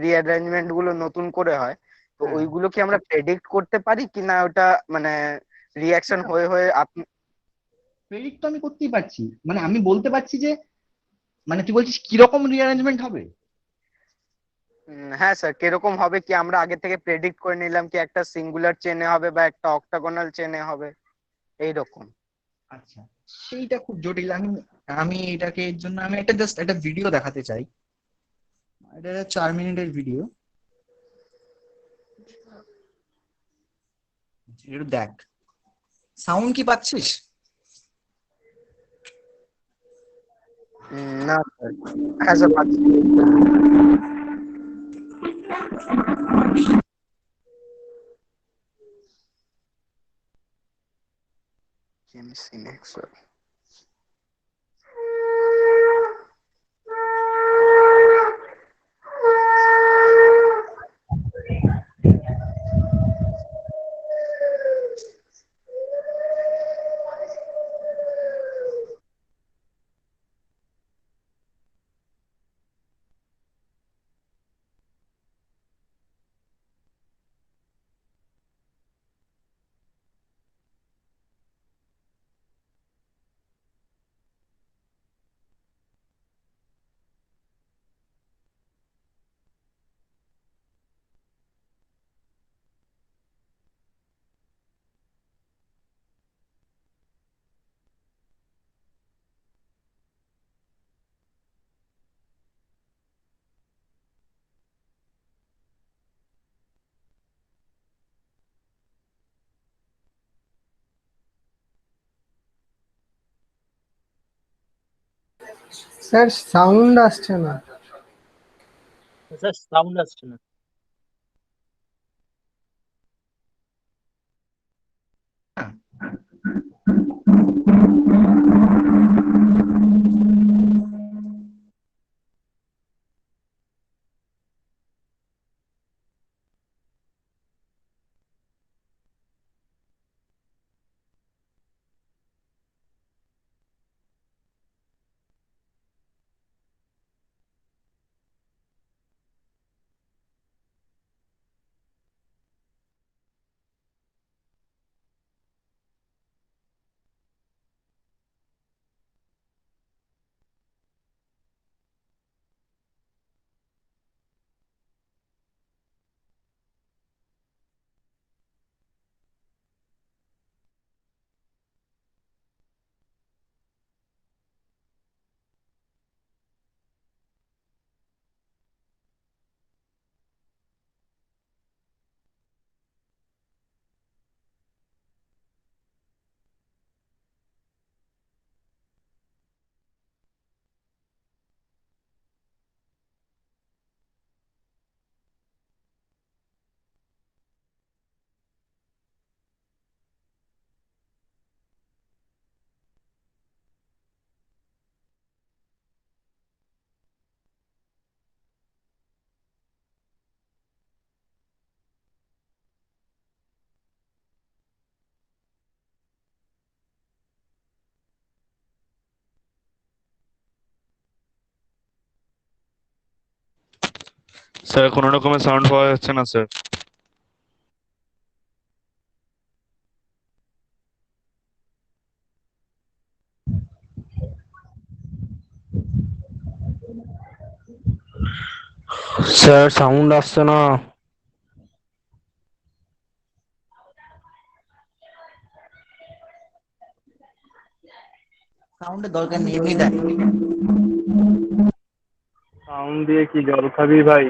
রিঅ্যারেঞ্জমেন্ট গুলো নতুন করে হয়, তো হ্যাঁ, ওইগুলো কি আমরা প্রেডিক্ট করতে পারি কি না? ওটা মানে রিয়াকশন হয়ে হয়ে আপনি। প্রেডিক্ট তো আমি করতেই পারছি, মানে আমি বলতে পারছি যে, মানে তুই বলছিস কিরকম রিঅ্যারেঞ্জমেন্ট হবে। হ্যাঁ স্যার, কিরকম হবে কি আমরা আগে থেকে প্রেডিক্ট করে নিলাম কি একটা সিঙ্গুলার চেনে হবে বা একটা অক্টাগোনাল চেনে হবে, এইরকম। আচ্ছা, সেইটা খুব জটিল। আমি আমি এটাকে এর জন্য আমি একটা জাস্ট একটা ভিডিও দেখাতে চাই। এটা 4 মিনিটের ভিডিও, একটু দেখ। সাউন্ড কি পাচ্ছিস? না স্যার। হ্যাঁ স্যার, পাচ্ছি। স্যার, স্যার সাউন্ড আসছে না। স্যার সাউন্ড আসছে না। স্যার কোনো রকমের সাউন্ড পাওয়া যাচ্ছে না স্যার। স্যার সাউন্ড আসছে না। সাউন্ডের দরকার নেই, এমনি দেখ। সাউন্ড দিয়ে কি জল খাবি ভাই?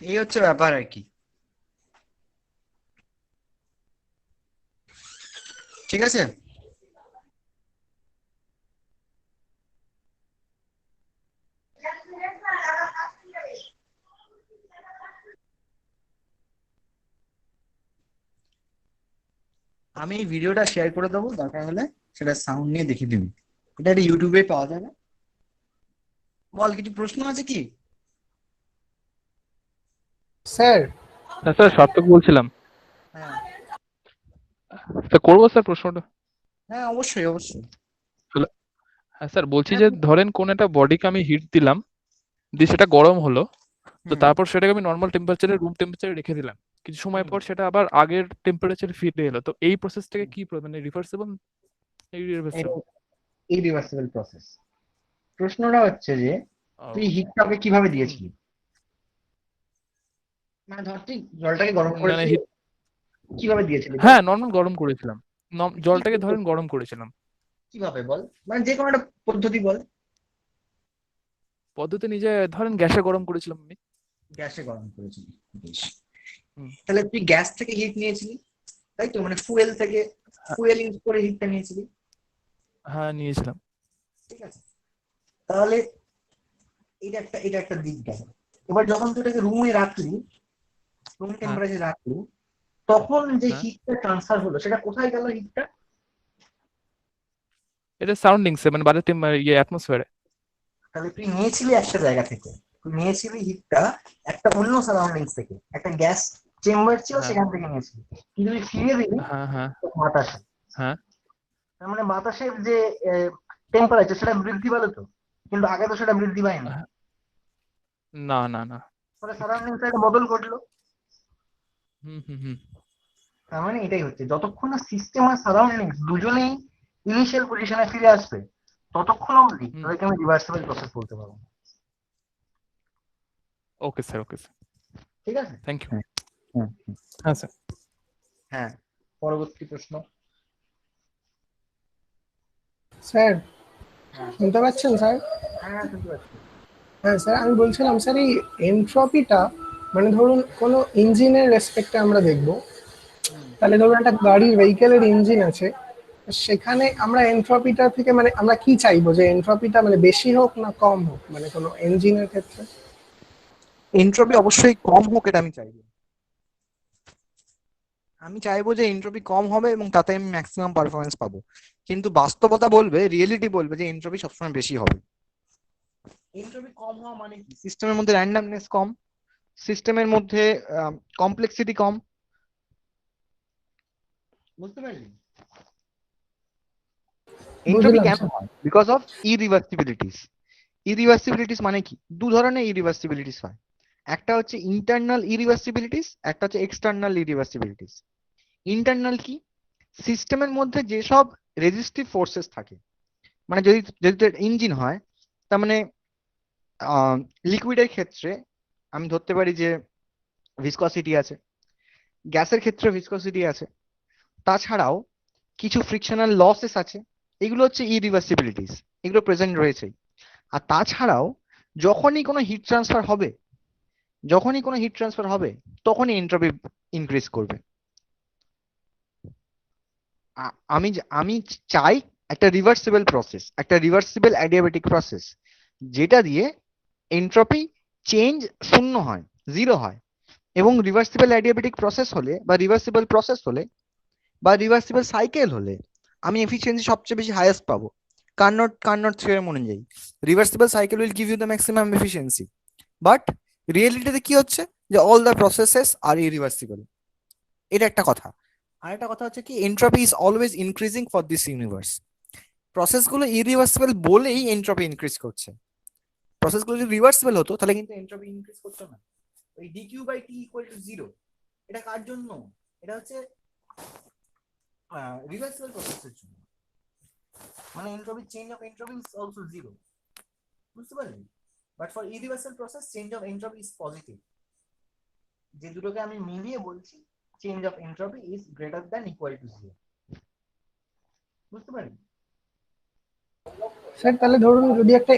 এই হচ্ছে ব্যাপার আর কি। ঠিক আছে, আমি এই ভিডিওটা শেয়ার করে দেবো, দরকার হলে সেটা সাউন্ড নিয়ে দেখিয়ে দিবি। এটা একটা ইউটিউবে পাওয়া যাবে। বল, কিছু প্রশ্ন আছে কি? স্যার হ্যাঁ স্যার, সার্থক বলছিলাম। হ্যাঁ স্যার করবো স্যার প্রশ্নটা? হ্যাঁ, অবশ্যই অবশ্যই। হ্যাঁ স্যার, বলছি হ্যাঁ, যে ধরেন কোন একটা বডিকে আমি হিট দিলাম, দিয়ে সেটা গরম হলো, তো হুম, তারপর সেটাকে আমি নর্মাল টেম্পারেচারে, রুম টেম্পারেচারে রেখে দিলাম, কিছু সময় হুম, পর সেটা আবার আগের টেম্পারেচারে ফিরে এলো, তো এই প্রসেসটাকে কি মানে রিভার্সেবল? এটা ইরিভার্সেবল? Irreversible process. প্রশ্নটা হচ্ছে যে তুই হিটটাকে কিভাবে দিয়েছিলি? মানে ধর তুই জলটাকে গরম মানে করেছিলি, কিভাবে দিয়েছিলি বল? হ্যাঁ, নর্মাল গরম করেছিলাম। কি জলটাকে ধরেন গরম করেছিলাম। কিভাবে বল, মানে যে কোনো একটা পদ্ধতি বল। পদ্ধতি নিজে ধরেন গ্যাসে গরম করেছিলাম আমি। গ্যাসে গরম করেছিলি, বেশ। হুম। তাহলে তুই গ্যাস থেকে হিট নিয়েছিলি, তাই তো? মানে ফুয়েল থেকে, ফুয়েল ইউজ করে হিটটা নিয়েছিলি, হ্যাঁ নিয়েছিলাম। ঠিক আছে? তাহলে এটা একটা দিক গেল। এবার যখন তুই এটাকে রুমে রাখলি, রুম হ্যাঁ টেম্পারেচার রাখলি, তখন যে হ্যাঁ, হিটটা ট্রান্সফার হলো সেটা কোথায় গেল হিটটা? এটা সারাউন্ডিংসে মানে বাইরে অ্যাটমসফিয়ারে। তাহলে তুই নিয়েছিলি একটা জায়গা থেকে, তুই নিয়েছিলি হিটটা একটা অন্য সারাউন্ডিংস থেকে, একটা গ্যাস চেম্বার ছিল হ্যাঁ সেখান থেকে নিয়েছিলি, কিন্তু তুই ফিরিয়ে দিলি হ্যাঁ হ্যাঁ বাতাসে। হ্যাঁ। তার মানে বাতাসের যে টেম্পারেচার সেটা বৃদ্ধি পেলো তো, কিন্তু আগে তো সেটা বৃদ্ধি পায়নি। হ্যাঁ, না না না, ফলে ঠিক। সারাউন্ডিংসে একটা বদল ঘটলো। হুম হুম হুম। তার মানে এটাই হচ্ছে, যতক্ষণ না সিস্টেম আর সারাউন্ডিংস দুজনেই ইনিশিয়াল পজিশনে ফিরে আসবে, ততক্ষণ অবধি হুম। তাদেরকে আমি রিভার্সিবল প্রসেস বলতে পারবো না। ওকে স্যার, ওকে স্যার, ঠিক আছে। Thank you. হ্যাঁ, হ্যাঁ, হ্যাঁ, হ্যাঁ স্যার। হ্যাঁ। পরবর্তী প্রশ্ন। স্যার হ্যাঁ, শুনতে পাচ্ছেন স্যার? হ্যাঁ, শুনতে পাচ্ছি। হ্যাঁ স্যার, আমি বলছিলাম স্যার এই এনট্রপিটা মানে ধরুন কোনো ইঞ্জিনের রেসপেক্টে আমরা দেখব, হুম। তাহলে ধরুন একটা গাড়ির ভেহিকেলের ইঞ্জিন আছে, সেখানে আমরা এনট্রপিটা থেকে মানে আমরা কি চাইবো, যে এনট্রপিটা মানে বেশি হোক না কম হোক, মানে কোনো ইঞ্জিনের ক্ষেত্রে? এনট্রপি অবশ্যই কম হোক, এটা আমি চাইবো। আমি চাইবো যে এনট্রপি কম হবে এবং তাতে আমি ম্যাক্সিমাম পারফরমেন্স পাবো। কিন্তু বাস্তবতা বলবে, রিয়েলিটি বলবে যে এনট্রপি সবসময় বেশি হবে। এনট্রপি কম হওয়া মানে কি? সিস্টেমের মধ্যে র্যান্ডমনেস কম, সিস্টেমের মধ্যে কমপ্লেক্সিটি কম। বুঝতে পারলি? এনট্রপি বুঝলাম কেন স্যার। হয়? Because of ইরিভার্সিবিলিটিস। ইরিভার্সিবিলিটিস মানে কি? দু ধরনের ইরিভার্সিবিলিটিস হয়। একটা হচ্ছে ইন্টারনাল ইরিভার্সিবিলিটিস, একটা হচ্ছে এক্সটার্নাল ইরিভার্সিবিলিটিস। ইন্টারনাল কি? সিস্টেমের মধ্যে যেসব রেজিস্টিভ ফোর্সেস থাকে, মানে যদি যদি ইঞ্জিন হয়, তার মানে লিকুইডের ক্ষেত্রে আমি ধরতে পারি যে ভিসকসিটি আছে, গ্যাসের ক্ষেত্রে ভিসকসিটি আছে, তাছাড়াও কিছু ফ্রিকশনাল লসেস আছে। এগুলো হচ্ছে ইরিভার্সিবিলিটিস, এগুলো প্রেজেন্ট রয়েছেই। আর তাছাড়াও যখনই কোনো হিট ট্রান্সফার হবে, তখনই এন্ট্রপি ইনক্রিজ করবে। আমি চাই একটা রিভার্সিবল প্রসেস, একটা রিভার্সিবল অ্যাডিয়াবেটিক প্রসেস, যেটা দিয়ে এন্ট্রপি চেঞ্জ শূন্য হয়, জিরো হয়। এবং রিভার্সিবল অ্যাডিয়াবেটিক প্রসেস হলে বা রিভার্সিবল প্রসেস হলে বা রিভার্সিবল সাইকেল হলে আমি এফিসিয়েন্সি সবচেয়ে বেশি হাইয়েস্ট পাবো। কার্নট থিওরেম অনুযায়ী reversible cycle will give you the maximum efficiency, but রিয়েলিটিতে কি হচ্ছে যে all the processes are irreversible. এটা একটা কথা। আর একটা কথা হচ্ছে কি, entropy is always increasing for this universe. প্রসেসগুলো ইরিভার্সিবল বলেই এন্ট্রপি ইনক্রিজ করছে। প্রসেসগুলো যদি রিভার্সিবল হতো তাহলে কিন্তু এন্ট্রপি ইনক্রিজ করতো না। ওই DQ by T equal to 0, এটা কার জন্য? এটা হচ্ছে রিভার্সিবল প্রসেসের জন্য। মানে entropy, change of entropy is also 0, বুঝতে পারলি? But for irreversible process change of entropy is positive. যে দুটোকে আমি মিলিয়ে বলছি, change of entropy is greater than equal to 0, বুঝতে পারলি? স্যার তাহলে ধরুন যদি একটা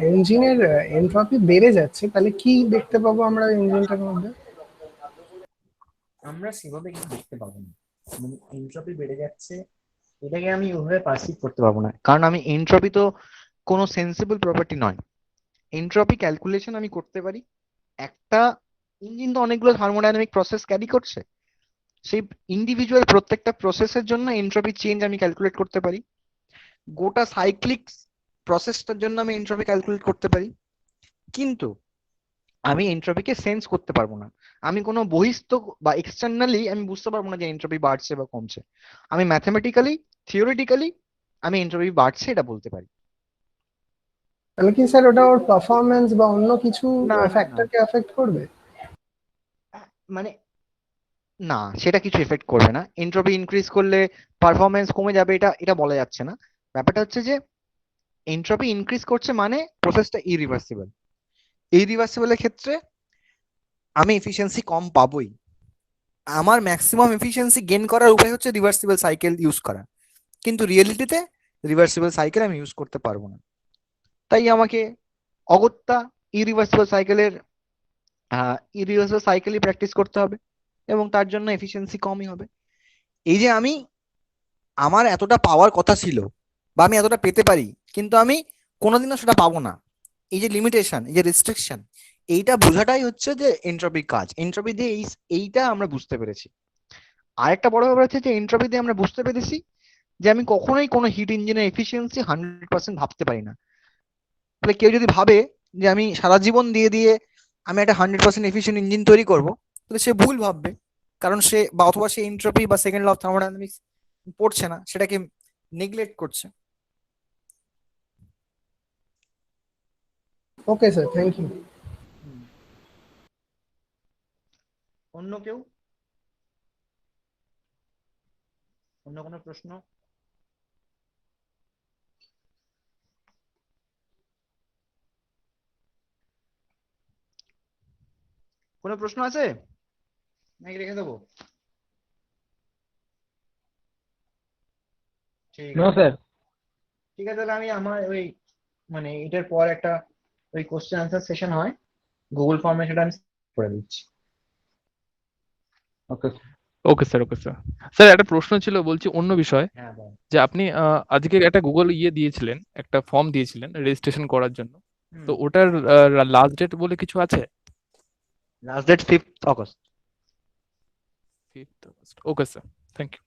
ইঞ্জিনের এনট্রপি বেড়ে যাচ্ছে তাহলে কি দেখতে পাবো আমরা ইঞ্জিনটার মধ্যে? আমরা সেভাবে কিছু দেখতে পাবো না, মানে এনট্রপি বেড়ে যাচ্ছে এটাকে আমি ওভাবে পারসিভ করতে পারবো না, কারণ আমি এনট্রপি তো কোনো সেন্সিবল প্রপার্টি নয়। এনট্রপি ক্যালকুলেশন আমি করতে পারি, একটা ইঞ্জিন তো অনেকগুলো থার্মোডাইনামিক প্রসেস ক্যারি করছে, সেই ইন্ডিভিজুয়াল প্রত্যেকটা প্রসেসের জন্য এনট্রপি চেঞ্জ আমি ক্যালকুলেট করতে পারি। গোটা সাইক্লিক প্রসেসটার জন্য আমি এনট্রপি ক্যালকুলেট করতে পারি, কিন্তু আমি এনট্রপিকে সেন্স করতে পারবো না। আমি কোনো বহিস্থ বা এক্সটার্নালি আমি বুঝতে পারবো না যে এনট্রপি বাড়ছে বা কমছে। আমি ম্যাথমেটিক্যালি, থিওরিটিক্যালি আমি এনট্রপি বাড়ছে এটা বলতে পারি। তাহলে কি স্যার ওটা ওর পারফরম্যান্স বা অন্য কিছু না, না, না। ফ্যাক্টরকে এফেক্ট করবে? মানে না, সেটা কিছু এফেক্ট করবে না। এনট্রপি ইনক্রিজ করলে পারফরমেন্স কমে যাবে এটা এটা বলা যাচ্ছে না। ব্যাপারটা হচ্ছে যে এনট্রপি ইনক্রিজ করছে মানে প্রসেসটা ইরিভার্সিবল। ইরিভার্সিবলের ক্ষেত্রে আমি এফিসিয়েন্সি কম পাবোই। আমার ম্যাক্সিমাম এফিসিয়েন্সি গেইন করার উপায় হচ্ছে রিভার্সিবল সাইকেল ইউজ করা, কিন্তু রিয়েলিটিতে রিভার্সিবল সাইকেল আমি ইউজ করতে পারবো না। তাই আমাকে অগত্যা ইরিভার্সিবল সাইকেলের ইরিভার্সিবল সাইকেলই প্র্যাকটিস করতে হবে, এবং তার জন্য এফিসিয়েন্সি কমই হবে। এই যে আমি আমার এতটা পাওয়ার কথা ছিল বা আমি এতটা পেতে পারি, কিন্তু আমি কোনোদিনও সেটা পাবো না, এই যে লিমিটেশন, এই যে রেস্ট্রিকশন, এইটা বোঝাটাই হচ্ছে যে এনট্রপির কাজ। এনট্রপি দিয়ে এইটা আমরা বুঝতে পেরেছি। আরেকটা বড় ব্যাপার হচ্ছে যে এনট্রপি দিয়ে আমরা বুঝতে পেরেছি যে আমি কখনোই কোনো হিট ইঞ্জিনের এফিসিয়েন্সি 100% ভাবতে পারি না। তাহলে কেউ যদি ভাবে যে আমি সারা জীবন দিয়ে দিয়ে আমি একটা 100% এফিসিয়েন্ট ইঞ্জিন তৈরি করব, তাহলে সে ভুল ভাববে, কারণ সে বা অথবা সে এনট্রপি বা সেকেন্ড ল অফ থার্মোডাইনামিক্স পড়ছে না, সেটাকে নেগলেক্ট করছে। Okay sir, thank you. অন্য কেউ, অন্য কোনো প্রশ্ন? কোনো প্রশ্ন আছে নাকি রেখে দেবো? ঠিক নো আছে, স্যার। ঠিক আছে, তাহলে আমি আমার ওই মানে এটার পর একটা ওই কোশ্চেন আনসার সেশন হয় গুগল ফর্মে, সেটা আমি করে দিচ্ছি। Okay. Okay sir, okay sir. Sir একটা প্রশ্ন ছিল, বলছি অন্য বিষয়, হ্যাঁ বল। যে আপনি আজকে একটা গুগল দিয়েছিলেন, একটা ফর্ম দিয়েছিলেন রেজিস্ট্রেশন করার জন্য, তো ওটার লাস্ট ডেট বলে কিছু আছে? Last date 5th August. 5th August। Okay sir, thank you.